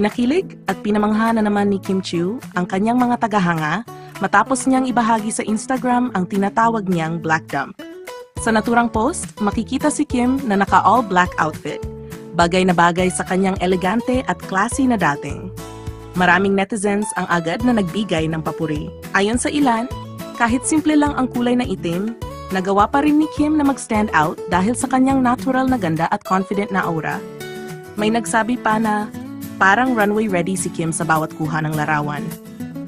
Pinakilig at pinamangha na naman ni Kim Chiu ang kanyang mga tagahanga matapos niyang ibahagi sa Instagram ang tinatawag niyang black dump. Sa naturang post, makikita si Kim na naka-all black outfit. Bagay na bagay sa kanyang elegante at classy na dating. Maraming netizens ang agad na nagbigay ng papuri. Ayon sa ilan, kahit simple lang ang kulay na itim, nagawa pa rin ni Kim na mag-stand out dahil sa kanyang natural na ganda at confident na aura. May nagsabi pa na parang runway ready si Kim sa bawat kuha ng larawan.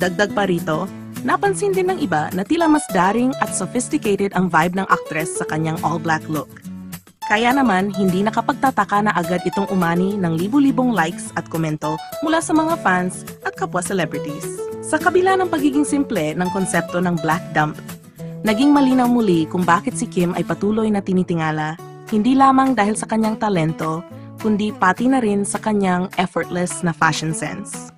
Dagdag pa rito, napansin din ng iba na tila mas daring at sophisticated ang vibe ng actress sa kanyang all-black look. Kaya naman, hindi nakapagtataka na agad itong umani ng libu-libong likes at komento mula sa mga fans at kapwa celebrities. Sa kabila ng pagiging simple ng konsepto ng black dump, naging malinaw muli kung bakit si Kim ay patuloy na tinitingala, hindi lamang dahil sa kanyang talento, kundi pati na rin sa kanyang effortless na fashion sense.